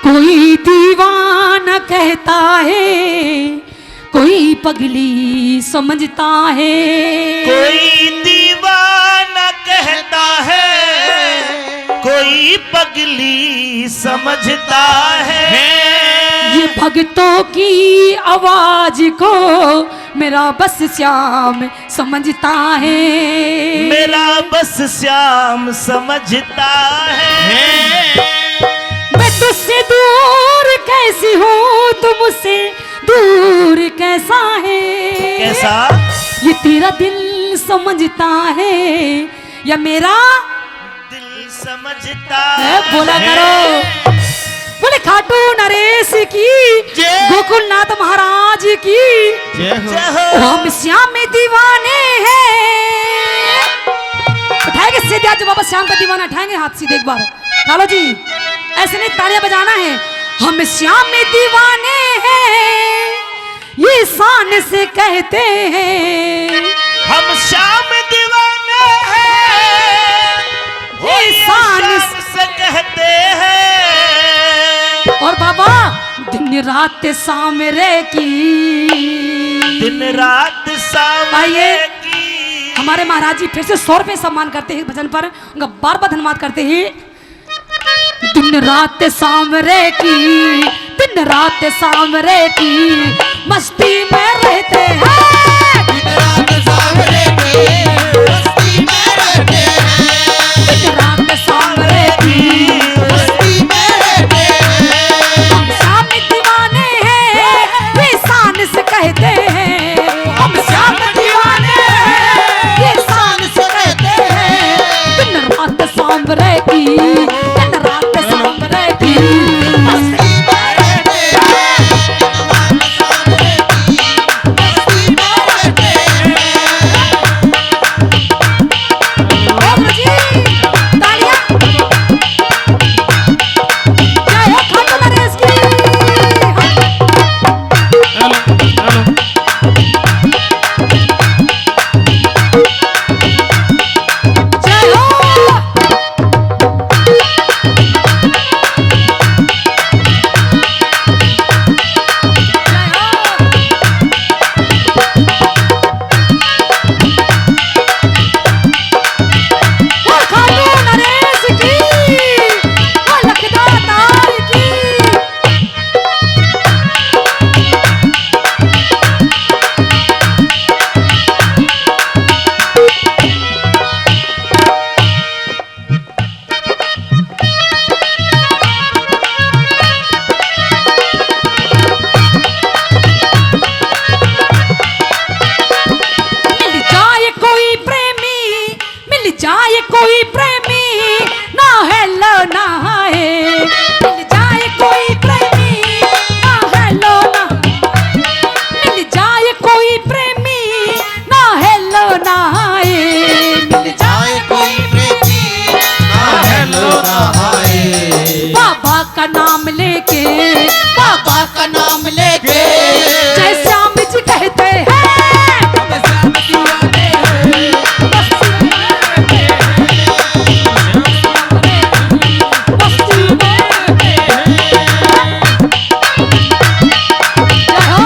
कोई दीवाना कहता है, कोई पगली समझता है। कोई दीवाना कहता है, कोई पगली समझता है। ये भक्तों की आवाज को मेरा बस श्याम समझता है। मेरा बस श्याम समझता है। मैं तुझसे दूर कैसी हूँ, तू मुझसे दूर कैसा है। कैसा? ये तेरा दिल समझता है या मेरा दिल समझता है? बोला करो। बोले खाटू नरेश की, गोकुलनाथ महाराज की जय हो। हम श्याम में दीवाने हैं। उठाएंगे सीधे, आज बाबा श्याम का दीवाना उठाएंगे हाथ सीधे एक बार। चलो जी, ऐसे नहीं, तालियां बजाना है। हम श्याम में दीवाने हैं, ये शान से कहते हैं। हम श्याम दीवाने हैं, ये शान से कहते हैं। और बाबा दिन रात सामरे की, दिन रात सामरे की। हमारे महाराज जी फिर से 100 रुपये सम्मान करते हैं भजन पर, उनका बार बार धन्यवाद करते हैं। दिन रात सामरे की, दिन रात सामरे की मस्ती में रहते हैं। दिन रात सामरे की मस्ती में रहते हैं। दिन रात सामरे की मस्ती में रहते हैं। हम श्याम में दीवाने हैं, ये शान से कहते हैं। हम श्याम में दीवाने हैं, ये शान से कहते हैं। दिन रात सामरे की, दिन रात सामरे की मस्ती में रहते हैं। सामरे की मस्ती में रहते हैं। और जी तालियां। जय हो खाटू नरेश की। जय हो। और खाटू नरेश की, और लखदातार की। मिल जाए कोई प्रेमी, मिल जाए कोई प्रेमी, ना हेलो ना हाय। मिल जाए कोई प्रेमी, ना हेलो ना, मिल जाए कोई प्रेमी, ना हेलो ना हाय। मिल जाए आए कोई प्रेमी ना हेलो ना हाय। बाबा का नाम लेके, बाबा का नाम लेके जय श्याम जी कहते हैं। हम श्याम दीवाने हैं। मस्ती में रहते हैं। मस्ती में रहते हैं। जय हो।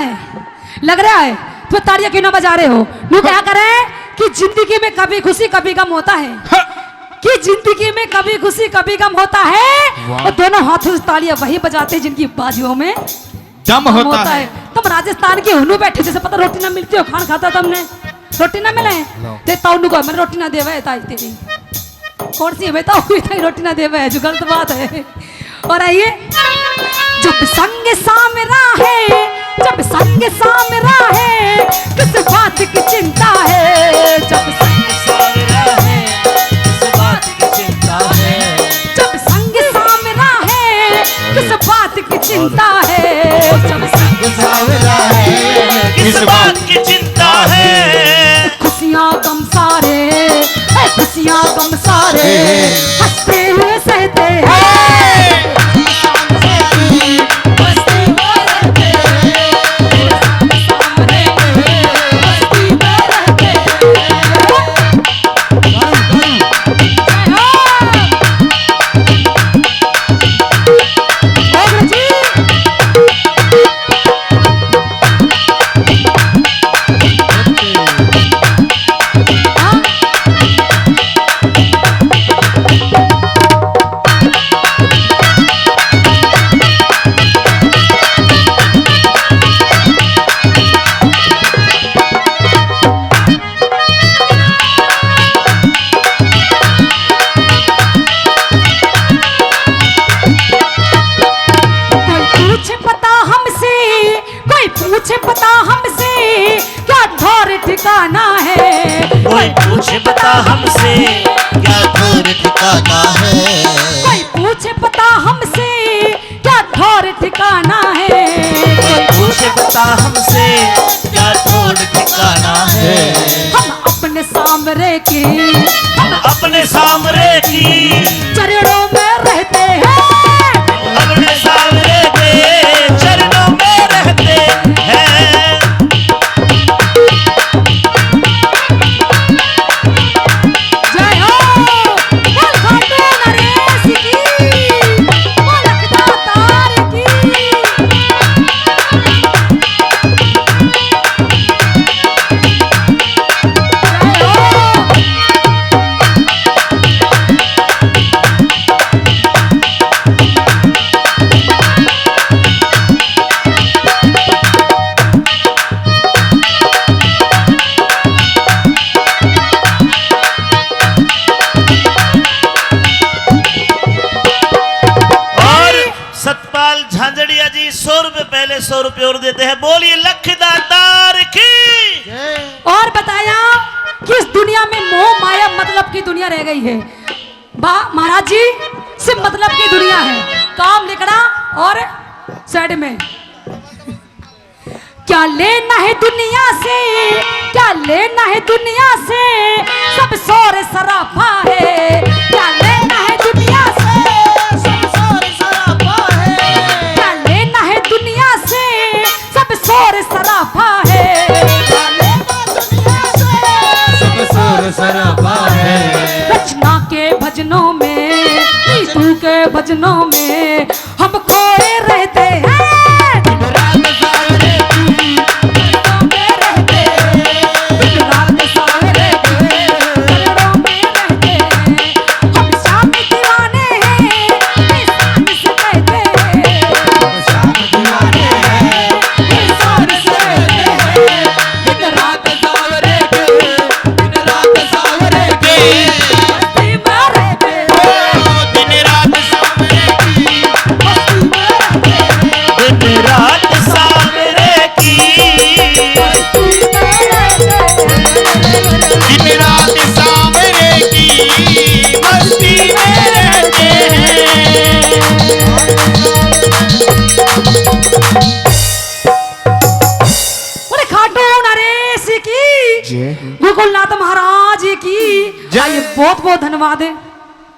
है? लग रहा है तो तालियां क्यों ना बजा रहे हो? नू क्या करे कि जिंदगी में कभी खुशी कभी गम होता है, कि जिंदगी में कभी खुशी कभी गम होता है, और दोनों हाथों से तालियां वही बजाते हैं जिनकी बाजुओं में दम होता है। तुम राजस्थान के हुनू बैठे जैसे पता रोटी ना मिलती हो, खान खाता तुमने रोटी ना मिले ते ताऊ को मैं रोटी ना देवे ताई तेरी कौन सी है बेटा ताई रोटी ना देवे जो गलत बात है। और आइए जब संग सामरा है, जब संग सामरा है किस बात की चिंता है, जब संग सामरा है किस बात की चिंता है, जब संग सामरा है किस बात की चिंता है, जब संग सावरा है किस बात की चिंता है। खुशियाँ गम सारे, खुशियाँ गम सारे हंसते हुए सहते हैं। पूछे पता हमसे क्या ठौर ठिकाना है, कोई पूछे बता हमसे क्या ठौर ठिकाना है, कोई पूछे पता हमसे क्या ठौर ठिकाना है, कोई पूछे बता हमसे क्या ठौर ठिकाना है। हम अपने सामरे की, हम अपने सामरे की चरणों में रहते हैं, अपने सामरे के चरणों में रहते हैं। जय हो बोल खाटू नरेश की, बोल अकदातार की। जय हो सतपाल झांझड़िया जी 100 रुपए पहले 100 रुपए और देते हैं। बोलिए लखदातार की। और बताया कि इस दुनिया में मोह माया मतलब की दुनिया रह गई है। बा महाराज जी सिर्फ मतलब की दुनिया है, काम लिखना और साइड में क्या लेना है दुनिया से, क्या लेना है दुनिया से, सब शोर सराफा है, क्या लेना है दुनिया से, सब शोर सराफा है, क्या लेना है दुनिया से, सब शोर सराफा है, क्या लेना दुनिया से, सब शोर सरापा है। रचना के भजनों में, नीतू के भजनों में हम खोए रहते हैं। रात सावरे की चरणों में रहते हैं, दिन रात सावरे के चरणों में रहते हैं। हम शाम दीवाने हैं, निशान से कहते हैं। शाम दीवाने हैं, निशान से कहते हैं। दिन रात सावरे के, दिन रात सावरे के, मस्ती में रहते हैं, दिन रात सावरे की, मस्ती में रहते हैं, दिन रात सामरे की, मस्ती में रहते हैं। दिन रात सावरे की, मस्ती में रहते हैं। बोले खाटू नरेश की, गोकुलनाथ महाराज की, जय। बहुत बहुत धन्यवाद है।